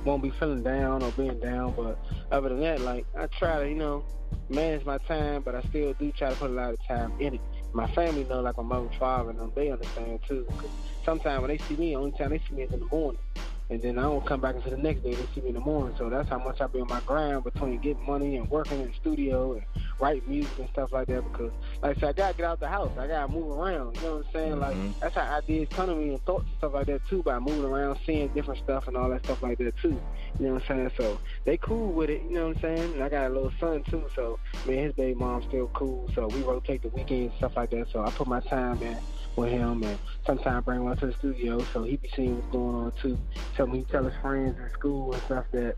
won't be feeling down or being down. But other than that, like, I try to, manage my time, but I still do try to put a lot of time in it. My family know, like my mother and father and them, they understand too, because sometimes when they see me, the only time they see me is in the morning. And then I don't come back until the next day. They see me in the morning. So that's how much I be on my grind between getting money and working in the studio and writing music and stuff like that. Because, like I said, I got to get out the house. I got to move around. You know what I'm saying? Like, that's how ideas come to me and thoughts and stuff like that, too, by moving around, seeing different stuff and all that stuff like that, too. You know what I'm saying? So they cool with it. You know what I'm saying? And I got a little son, too. So me and his baby mom still cool. So we rotate the weekends and stuff like that. So I put my time in with him, and sometimes bring him to the studio so he be seeing what's going on too. So he tell his friends in school and stuff that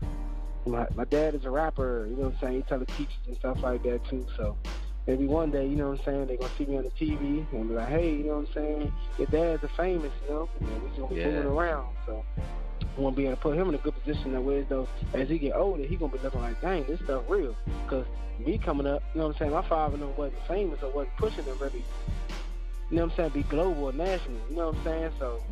my dad is a rapper, you know what I'm saying? He tell the teachers and stuff like that too. So maybe one day, you know what I'm saying, they're gonna see me on the TV and be like, hey, you know what I'm saying, your dad's a famous, and we're just gonna be moving around. So I want to be able to put him in a good position that way, though, as he get older, he gonna be looking like, dang, this stuff real. Because me coming up, you know what I'm saying, my father wasn't famous or wasn't pushing him really, you know what I'm saying, be global or national, you know what I'm saying? So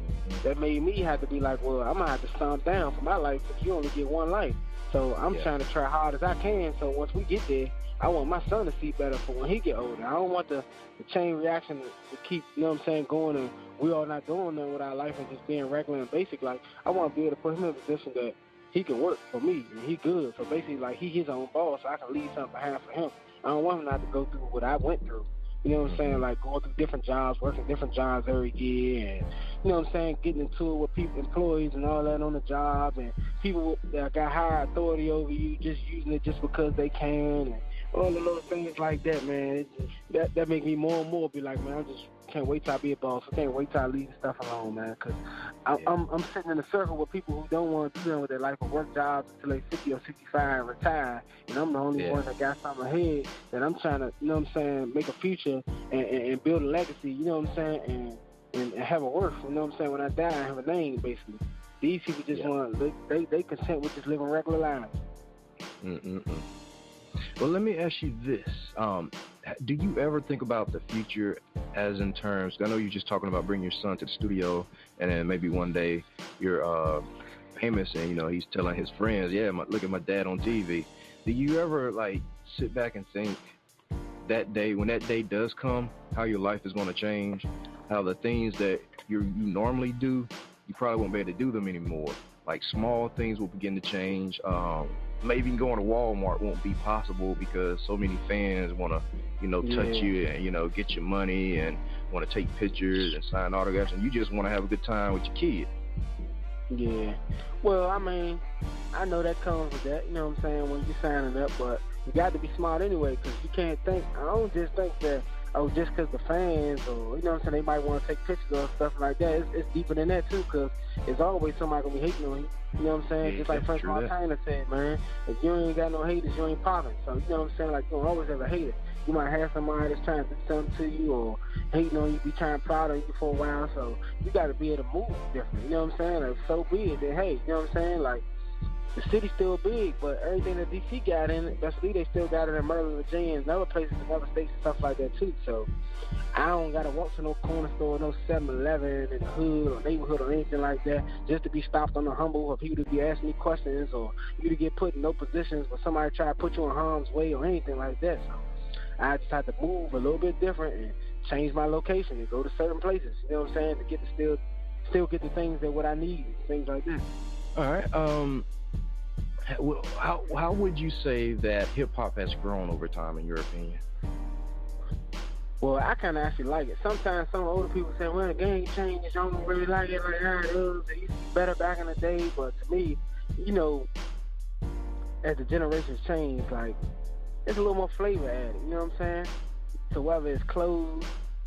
that made me have to be like, well, I'm going to have to stomp down for my life because you only get one life. So I'm trying to try hard as I can. So once we get there, I want my son to see better for when he get older. I don't want the chain reaction to keep, you know what I'm saying, going and we all not doing nothing with our life and just being regular and basic. Like, I want to be able to put him in a position that he can work for me and he good. So basically, like, he his own boss, so I can leave something behind for him. I don't want him not to go through what I went through. You know what I'm saying? Like, going through different jobs, working different jobs every year, and, you know what I'm saying, getting into it with people, employees and all that on the job, and people that got higher authority over you just using it just because they can, and all the little things like that, man. That make me more and more be like, man, I just can't wait till I be a boss. I can't wait till I leave stuff alone, man, because I'm sitting in a circle with people who don't want to do nothing with their life or work jobs until they 50 or 65 and retire, and I'm the only one that got something ahead that I'm trying to, you know what I'm saying, make a future and build a legacy, you know what I'm saying, and have a worth, you know what I'm saying, when I die, I have a name, basically. These people just want, they content with just living regular lives. Well, let me ask you this. Do you ever think about the future as in terms, I know you're just talking about bringing your son to the studio and then maybe one day you're famous and, you know, he's telling his friends, look at my dad on TV. Do you ever, like, sit back and think that day, when that day does come, how your life is going to change, how the things that you normally do, you probably won't be able to do them anymore? Like, small things will begin to change. Maybe going to Walmart won't be possible because so many fans want to, touch you and, get your money and want to take pictures and sign autographs, and you just want to have a good time with your kid. Yeah. Well, I mean, I know that comes with that, you know what I'm saying, when you're signing up, but you got to be smart anyway, because you can't think, I don't just think that, just because the fans or, you know what I'm saying, they might want to take pictures or stuff like that. It's deeper than that, too, because there's always somebody going to be hating on you. You know what I'm saying? Yeah, just like Frank Montana said, man, if you ain't got no haters, you ain't popping. So, you know what I'm saying? Like, you don't always have a hater. You might have somebody that's trying to do something to you or hating on you, be trying to proud of you for a while. So, you got to be able to move different. You know what I'm saying? Like, so be it. Then, hey, you know what I'm saying? Like, the city's still big, but everything that DC got in it, best believe they still got it in Maryland, Virginia, and other places, and other states and stuff like that too. So I don't gotta walk to no corner store, no 7-Eleven in the hood or neighborhood or anything like that, just to be stopped on the humble, or people to be asking me questions, or you to get put in no positions where somebody try to put you in harm's way or anything like that. So I just had to move a little bit different and change my location and go to certain places. You know what I'm saying? To get to still get the things that what I need, things like that. All right. How would you say that hip hop has grown over time, in your opinion? Well, I kind of actually like it. Sometimes some older people say, well, the game changed. I don't really like it like how it is. It used to be better back in the day. But to me, you know, as the generations change, like, there's a little more flavor added. You know what I'm saying? So whether it's clothes,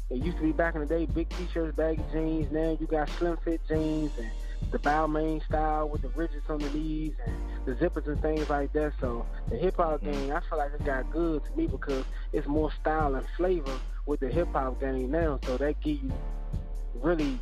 it used to be back in the day, big t-shirts, baggy jeans. Now you got slim fit jeans and the Balmain style with the ridges on the knees and the zippers and things like that. So the hip-hop game, I feel like it got good to me because it's more style and flavor with the hip-hop game now. So that give you really,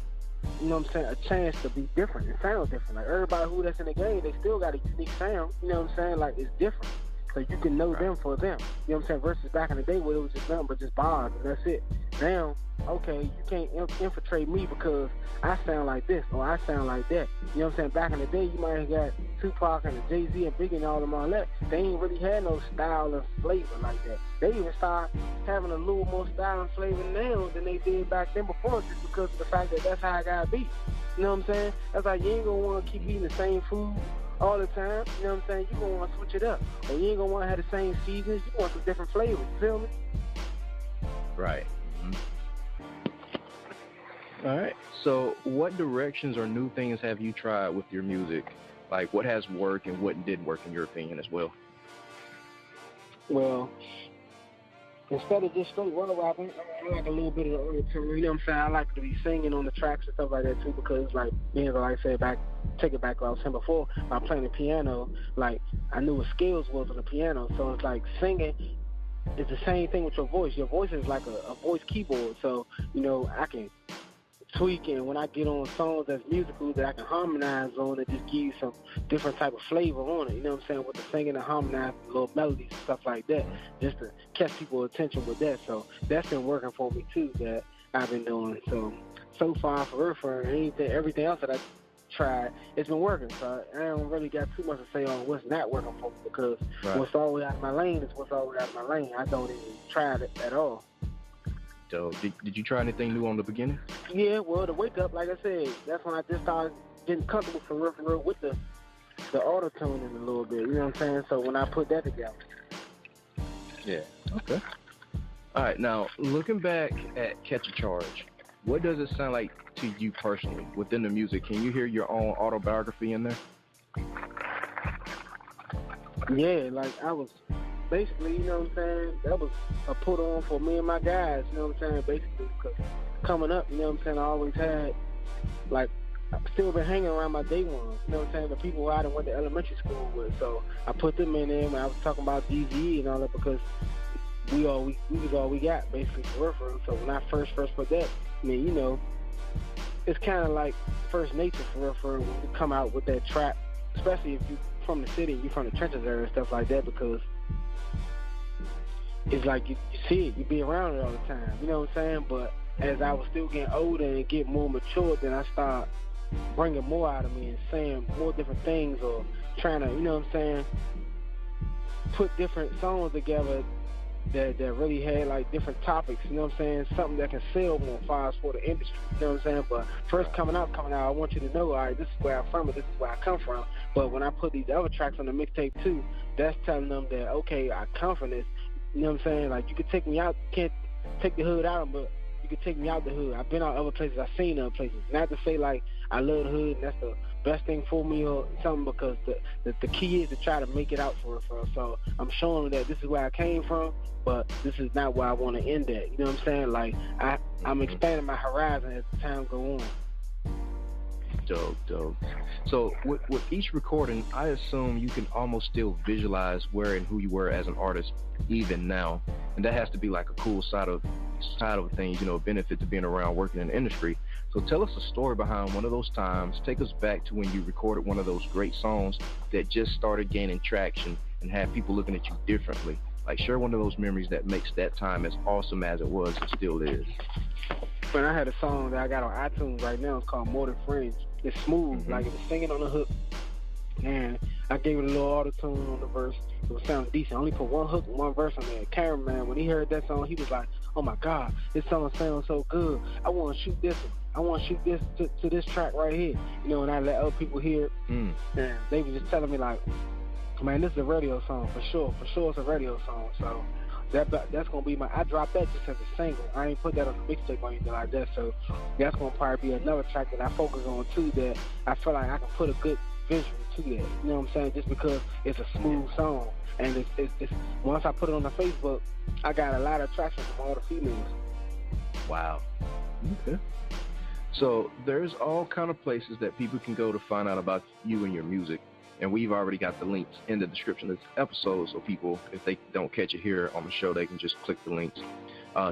you know what I'm saying, a chance to be different and sound different. Like everybody who that's in the game, they still got a unique sound. You know what I'm saying? Like it's different. So you can know them for them. You know what I'm saying? Versus back in the day where it was just nothing but just bars and that's it. Now, okay, you can't infiltrate me because I sound like this or I sound like that. You know what I'm saying? Back in the day, you might have got Tupac and Jay-Z and Biggie and all them on that. They ain't really had no style and flavor like that. They even start having a little more style and flavor now than they did back then before, just because of the fact that that's how it gotta be. You know what I'm saying? That's like you ain't gonna want to keep eating the same food all the time. You know what I'm saying? You gonna want to switch it up. Or you ain't gonna want to have the same seasons. You want some different flavors. You feel me? Right. All right. So what directions or new things have you tried with your music? Like what has worked and what didn't work in your opinion as well? Well, instead of just straight word rapping, I like a little bit of the auto-tune. You know what I'm saying? I like to be singing on the tracks and stuff like that too, because like I said take it back what I was saying before, by playing the piano, like I knew what skills was on the piano. So it's like singing is the same thing with your voice. Your voice is like a voice keyboard. So, you know, I can tweak, and when I get on songs that's musical that I can harmonize on, and just give you some different type of flavor on it, you know what I'm saying, with the singing and harmonizing little melodies and stuff like that, just to catch people's attention with that. So that's been working for me too, that I've been doing. So far for everything else that I tried, it's been working. So I don't really got too much to say on what's not working for me, because what's always out of my lane is what's always out of my lane. I don't even try it at all. So did you try anything new on the beginning? Yeah, well, the wake up, like I said, that's when I just started getting comfortable for real with the auto-tuning a little bit, you know what I'm saying? So when I put that together. Yeah, okay. All right, now, looking back at Catch a Charge, what does it sound like to you personally within the music? Can you hear your own autobiography in there? Yeah, like I was basically, you know what I'm saying, that was a put on for me and my guys, you know what I'm saying, basically, because coming up, you know what I'm saying, I always had, like, I've still been hanging around my day ones, you know what I'm saying, the people who I done went to elementary school with, so I put them in there when I was talking about DZE and all that, because we was all we got, basically, for real. So when I first put that, I mean, you know, it's kind of like first nature for real, when you come out with that trap, especially if you from the city, you from the trenches area and stuff like that, because it's like you see it, you be around it all the time, you know what I'm saying? But as I was still getting older and get more mature, then I start bringing more out of me and saying more different things, or trying to, you know what I'm saying, put different songs together that really had like different topics, you know what I'm saying, something that can sell more far as for the industry, you know what I'm saying? But first coming out, I want you to know, all right, this is where I'm from and this is where I come from. But when I put these other tracks on the mixtape too, that's telling them that, okay, I come from this. You know what I'm saying? Like, you could take me out, you can't take the hood out, but you could take me out the hood. I've been out other places, I've seen other places. Not to say, like, I love the hood and that's the best thing for me or something, because the key is to try to make it out for real. So I'm showing them that this is where I came from, but this is not where I want to end at. You know what I'm saying? Like, I'm expanding my horizon as the time go on. Dope. So with each recording, I assume you can almost still visualize where and who you were as an artist even now, and that has to be like a cool side of side of things, you know, benefits of being around working in the industry. So tell us a story behind one of those times. Take us back to when you recorded one of those great songs that just started gaining traction and had people looking at you differently. Like, share one of those memories that makes that time as awesome as it was and still is. When I had a song that I got on iTunes right now, it's called More Than Friends. It's smooth, like it's singing on the hook. And I gave it a little auto-tune on the verse. It was sounding decent. I only put one hook and one verse on there. Cameraman, when he heard that song, he was like, oh my God, this song sounds so good. I want to shoot this one. I want to shoot this to this track right here. You know, and I let other people hear it. And they were just telling me like, man, this is a radio song for sure. For sure it's a radio song. So that's going to be I dropped that just as a single. I ain't put that on the mixtape or anything like that. So that's going to probably be another track that I focus on too, that I feel like I can put a good visual to that. You know what I'm saying? Just because it's a smooth song. And it's once I put it on the Facebook, I got a lot of traction from all the females. Wow. Okay. So there's all kind of places that people can go to find out about you and your music. And we've already got the links in the description of this episode, so people, if they don't catch it here on the show, they can just click the links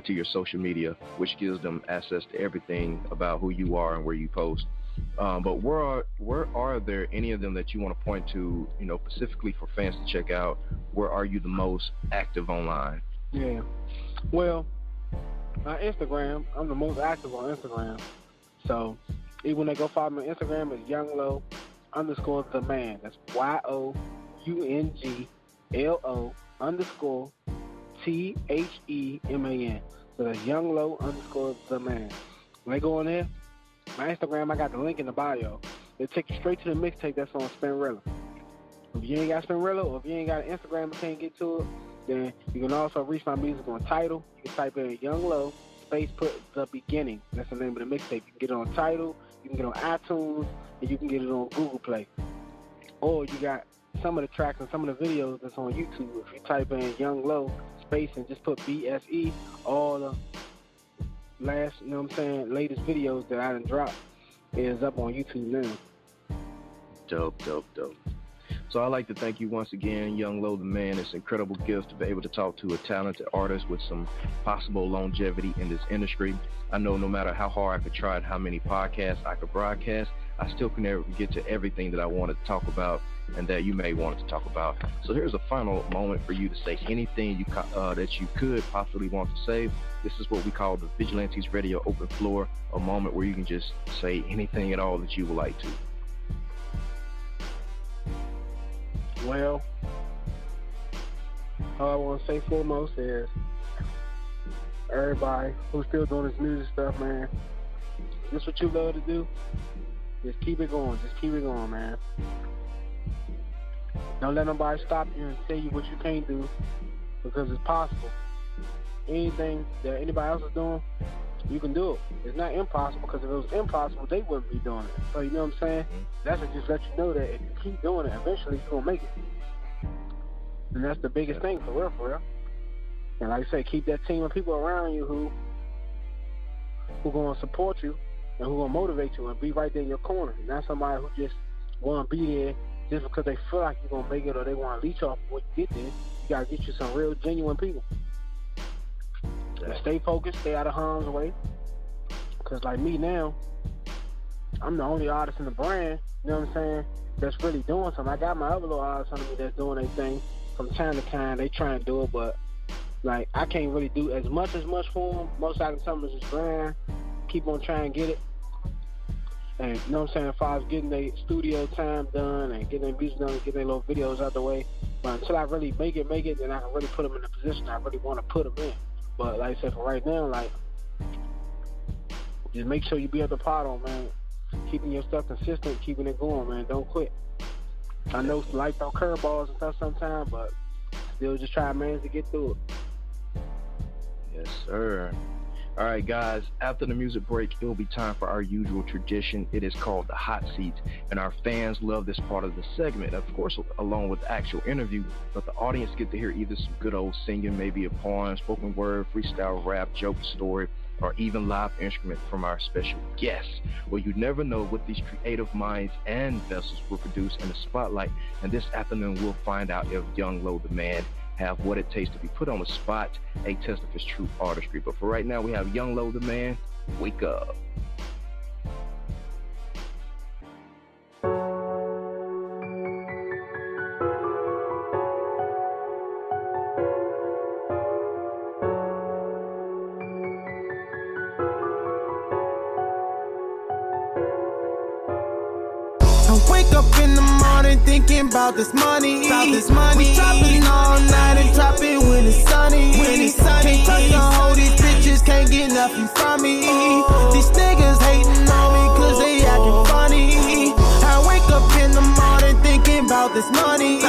to your social media, which gives them access to everything about who you are and where you post. But where are there any of them that you want to point to, you know, specifically for fans to check out? Where are you the most active online? Yeah. Well, on Instagram, I'm the most active on Instagram. So even when they go follow me on Instagram, it's younglo_the man. That's YOUNGLO_THEMAN. So that's younglo_the man. When they go on there, my Instagram, I got the link in the bio. It'll take you straight to the mixtape that's on Spinrilla. If you ain't got Spinrilla, or if you ain't got an Instagram and can't get to it, then you can also reach my music on Tidal. You can type in Young Lo, space put The Beginning. That's the name of the mixtape. You can get it on Tidal, you can get it on iTunes, and you can get it on Google Play. Or you got some of the tracks and some of the videos that's on YouTube. If you type in Young Lo, space, and just put BSE, all the last, you know what I'm saying, latest videos that I done dropped is up on YouTube now. Dope. So I'd like to thank you once again, Young Lo the man. It's an incredible gift to be able to talk to a talented artist with some possible longevity in this industry. I know no matter how hard I could try and how many podcasts I could broadcast, I still can never get to everything that I wanted to talk about and that you may want to talk about. So here's a final moment for you to say anything that you could possibly want to say. This is what we call the Vigilantes Radio Open Floor, a moment where you can just say anything at all that you would like to. Well, all I want to say foremost is everybody who's still doing this music stuff, man, this is what you love to do. Just keep it going. Just keep it going, man. Don't let nobody stop you and tell you what you can't do, because it's possible. Anything that anybody else is doing, you can do it. It's not impossible, because if it was impossible, they wouldn't be doing it. So you know what I'm saying? That's to just let you know that if you keep doing it, eventually you're going to make it. And that's the biggest thing, for real. And like I say, keep that team of people around you who going to support you and who going to motivate you and be right there in your corner. Not somebody who just want to be there just because they feel like you're going to make it or they want to leech off when you get there. You got to get you some real, genuine people. And stay focused, stay out of harm's way. Because like me now, I'm the only artist in the brand, you know what I'm saying, that's really doing something. I got my other little artists under me that's doing their thing from time to time. They try and do it, but like I can't really do as much for them. Most I can tell them is just grind, keep on trying to get it. And you know what I'm saying, as far as getting their studio time done and getting their music done and getting their little videos out the way. But until I really make it, then I can really put them in the position I really want to put them in. But like I said, for right now, like, just make sure you be at the pot on, man. Keeping your stuff consistent, keeping it going, man. Don't quit. I know life throw curveballs and stuff sometimes, but still just try to manage to get through it. Yes, sir. All right, guys, after the music break, it will be time for our usual tradition. It is called the Hot Seat, and our fans love this part of the segment, of course, along with the actual interview, but the audience get to hear either some good old singing, maybe a poem, spoken word, freestyle rap, joke, story, or even live instrument from our special guests. Well, you never know what these creative minds and vessels will produce in the spotlight, and this afternoon we'll find out if Young Lo the man have what it takes to be put on the spot, a test of his true artistry. But for right now, we have Young Lo, the man. Wake up. Wake up in the morning thinking about this money. We trapping all night and trapping when it's sunny. Can't touch the hoe, these bitches can't get nothing from me. These niggas hating on me cause they acting funny. I wake up in the morning thinking about this money. We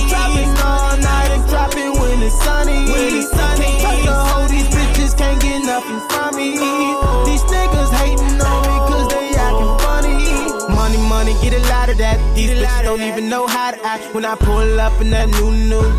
trapping all night and trapping when it's sunny. Can't touch the hoe, these bitches can't get nothing from me. These niggas hating on me cause they acting funny. Money, get a lot of that. These bitches don't even know how to act when I pull up in that new.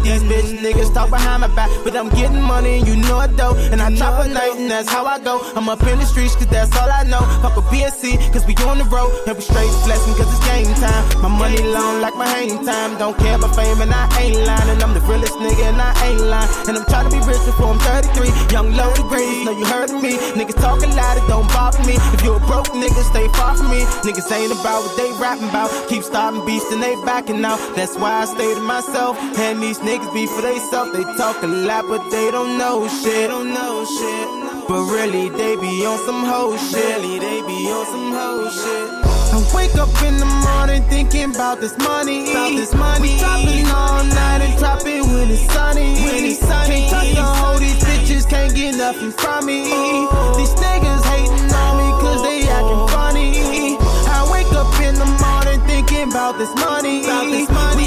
These bitch niggas talk behind my back, but I'm getting money and you know it though. And I chop a night and that's how I go. I'm up in the streets cause that's all I know. Fuck a BSC cause we on the road. And we straight flexing cause it's game time. My money long like my hang time. Don't care about fame and I ain't lying. And I'm the realest nigga and I ain't lying. And I'm trying to be rich before I'm 33. Young Lo the greatest, know you heard of me. Niggas talking loud, it don't bother me. If you a broke nigga, stay far from me. Niggas ain't about what they rapping about. Keep starting beefs and they backing out. That's why I stay to myself. And these niggas be for they self. They talk a lot but they don't know shit. But really they be on some hoe shit. I wake up in the morning thinking about this money. We trapping all night and trapping when it's sunny. Can't touch the hoe, these bitches can't get nothing from me. These niggas hating on me cause they acting funny. I wake up in the morning thinking about this money. We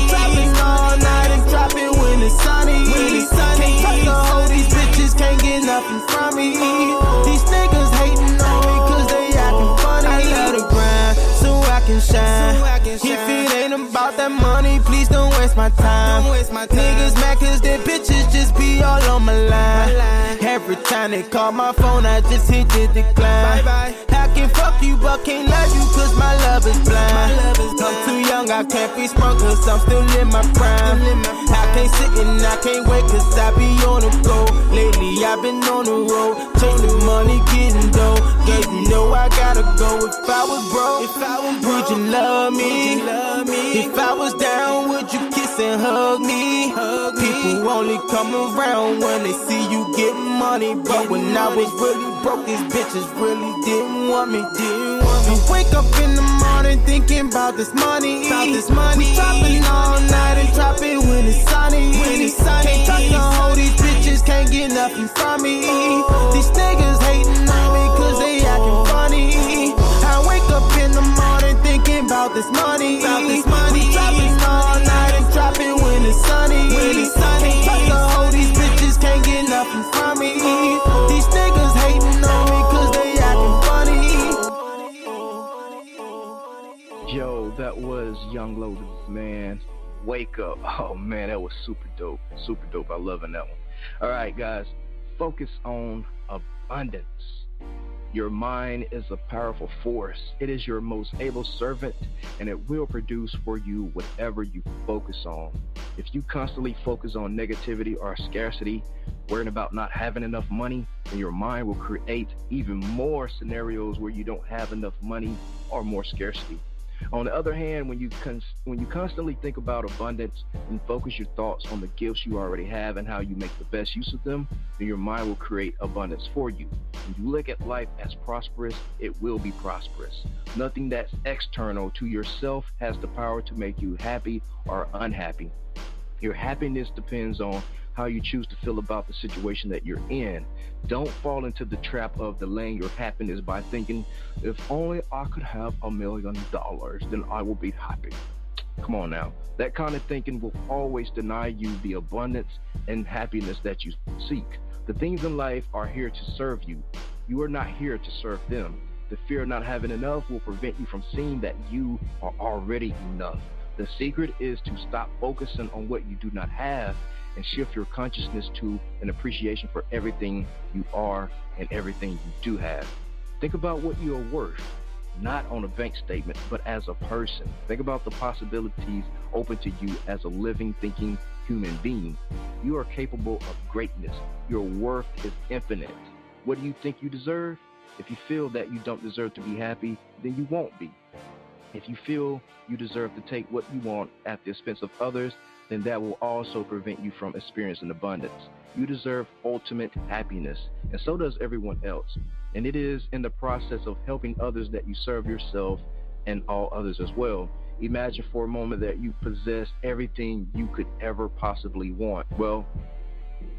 trapping all night and trapping when it's sunny. Can't touch the hoe, these bitches can't get nothing from me. These niggas hating on me cause they acting funny. I love the grind so I can shine. If it ain't about that money, please don't waste my time. Niggas mad cause their bitches just be all on my line. Every time they call my phone, I just hit the decline. I can fuck you but can't love you cause my love is blind. I'm too young, I can't be sprung cause I'm still in my prime. I can't sit and I can't wait cause I be on the go. Lately I've been on the road, chasing money, getting dough. Yeah, you know I gotta go. If I was broke, would you love me? If I was down, would you kiss and hug me? People only come around when they see you getting money. But when I was really broke, these bitches really didn't want me. I wake up in the morning thinking about this money. We trapping all night and trapping when it's sunny. Can't touch the hoe, these bitches can't get nothing from me. These niggas hating on me cause they acting funny. I wake up in the morning thinking about this money. We trapping all night and trapping when it's sunny. Can't touch the hoe, these bitches can't get nothing from me. These niggas hating on me cause they acting funny. Yo, that was Young Lo, the man. Wake up. Oh man, that was super dope. I loving that one. All right, guys, focus on abundance. Your mind is a powerful force. It is your most able servant, and it will produce for you whatever you focus on. If you constantly focus on negativity or scarcity, worrying about not having enough money, then your mind will create even more scenarios where you don't have enough money or more scarcity. On the other hand, when you constantly think about abundance and focus your thoughts on the gifts you already have and how you make the best use of them, then your mind will create abundance for you. When you look at life as prosperous, it will be prosperous. Nothing that's external to yourself has the power to make you happy or unhappy. Your happiness depends on how you choose to feel about the situation that you're in. Don't fall into the trap of delaying your happiness by thinking, if only I could have $1 million, then I will be happy. Come on now. That kind of thinking will always deny you the abundance and happiness that you seek. The things in life are here to serve you. You are not here to serve them. The fear of not having enough will prevent you from seeing that you are already enough. The secret is to stop focusing on what you do not have and shift your consciousness to an appreciation for everything you are and everything you do have. Think about what you are worth. not on a bank statement, but as a person. Think about the possibilities open to you as a living, thinking human being. You are capable of greatness. Your worth is infinite. What do you think you deserve? If you feel that you don't deserve to be happy, then you won't be. If you feel you deserve to take what you want at the expense of others, then that will also prevent you from experiencing abundance. You deserve ultimate happiness, and so does everyone else. And it is in the process of helping others that you serve yourself and all others as well. Imagine for a moment that you possess everything you could ever possibly want. Well,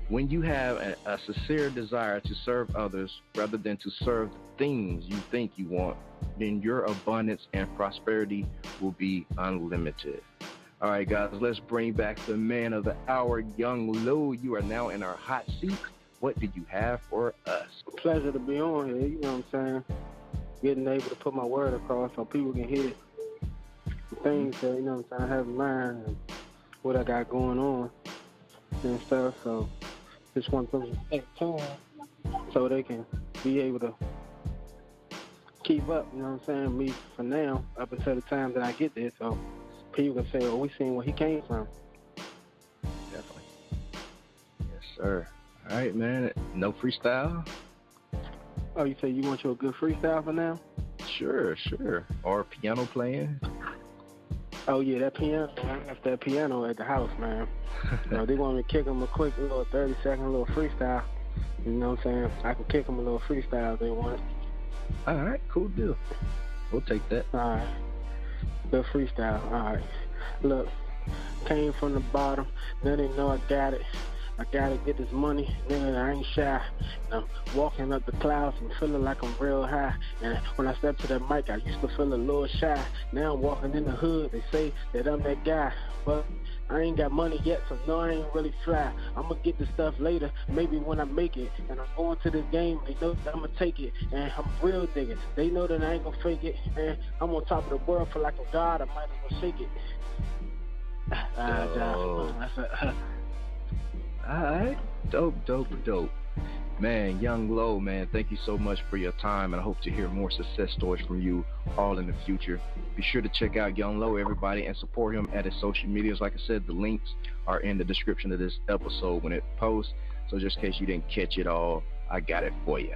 when you have a sincere desire to serve others rather than to serve the things you think you want, then your abundance and prosperity will be unlimited. All right, guys, let's bring back the man of the hour, Young Lo. You are now in our hot seat. What do you have for us? Pleasure to be on here, you know what I'm saying? Getting able to put my word across so people can hear the things that, you know what I'm saying, I have in mind and what I got going on and stuff. So just want them to take time so they can be able to keep up, you know what I'm saying, me for now, up until the time that I get there. So people can say, oh, we seen where he came from. Definitely. Yes, sir. All right, man. No freestyle? Oh, you say you want you a good freestyle for now? Sure. Or piano playing? Oh, yeah, that piano. I left that piano at the house, man. You know, they want me to kick them a quick little 30-second little freestyle. You know what I'm saying? I can kick them a little freestyle if they want it. All right, cool deal. We'll take that. All right. Good freestyle. All right. Look, came from the bottom. Now they know I got it. I gotta get this money, nigga, I ain't shy. I'm walking up the clouds and feeling like I'm real high. And when I step to that mic, I used to feel a little shy. Now I'm walking in the hood, they say that I'm that guy. But I ain't got money yet, so no, I ain't really fly. I'ma get the stuff later, maybe when I make it. And I'm going to this game, they know that I'ma take it. And I'm real nigga, they know that I ain't gonna fake it. And I'm on top of the world for like a god, I might as well shake it. All right. Dope. Man, Young Lo, man, thank you so much for your time, and I hope to hear more success stories from you all in the future. Be sure to check out Young Lo, everybody, and support him at his social medias. Like I said, the links are in the description of this episode when it posts, so just in case you didn't catch it all, I got it for you.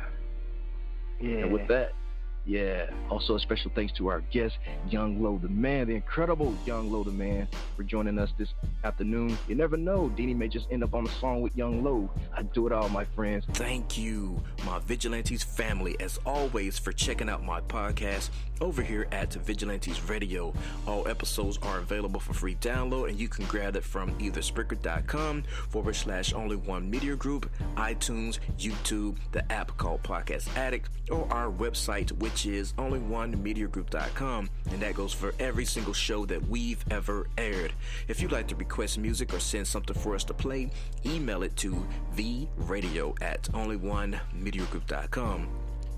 Yeah. And with that, also a special thanks to our guest, Young Lo, the man, the incredible Young Lo, the man, for joining us this afternoon. You never know, Dini may just end up on a song with Young Lo. I do it all, my friends. Thank you, my Vigilantes family, as always, for checking out my podcast over here at Vigilantes Radio. All episodes are available for free download, and you can grab it from either Spreaker.com/Only One Media Group, iTunes, YouTube, the app called Podcast Addict, or our website, which is onlyonemediagroup.com, and that goes for every single show that we've ever aired. If you'd like to request music or send something for us to play, email it to theRadio@onlyonemediagroup.com.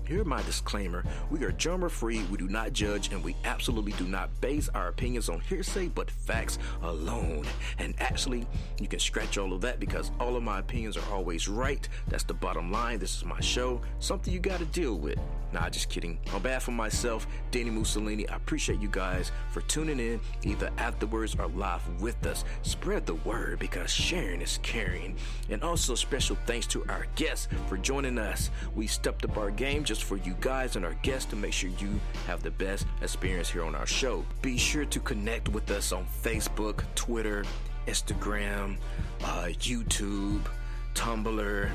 Here's my disclaimer. We are genre-free, we do not judge, and we absolutely do not base our opinions on hearsay but facts alone. And actually, you can scratch all of that because all of my opinions are always right. That's the bottom line. This is my show, something you got to deal with. Nah, just kidding. On behalf of myself, dini-mussolini, I appreciate you guys for tuning in either afterwards or live with us. Spread the word because sharing is caring. And also special thanks to our guests for joining us. We stepped up our game just for you guys and our guests to make sure you have the best experience here on our show. Be sure to connect with us on Facebook, Twitter, Instagram, YouTube, Tumblr.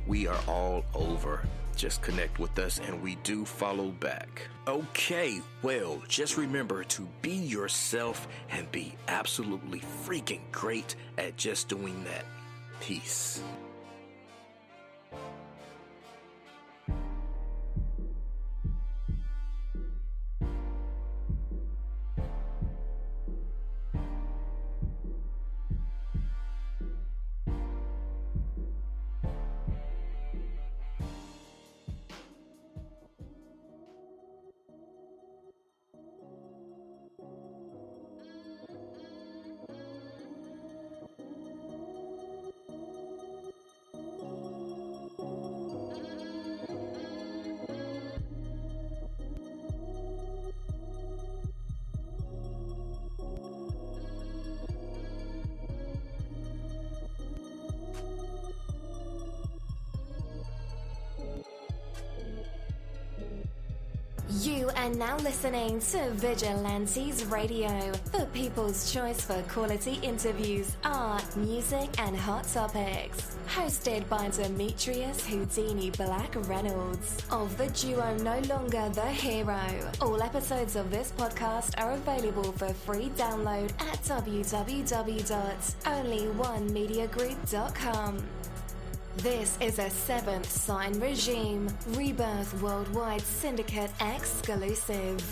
We are all over. Just connect with us and we do follow back. Okay, well, just remember to be yourself and be absolutely freaking great at just doing that. Peace. You are now listening to Vigilantes Radio, the people's choice for quality interviews, art, music, and hot topics. Hosted by Demetrius Houdini Black Reynolds of the duo No Longer the Hero. All episodes of this podcast are available for free download at www.onlyonemediagroup.com. This is a Seventh Sign Regime Rebirth Worldwide Syndicate exclusive.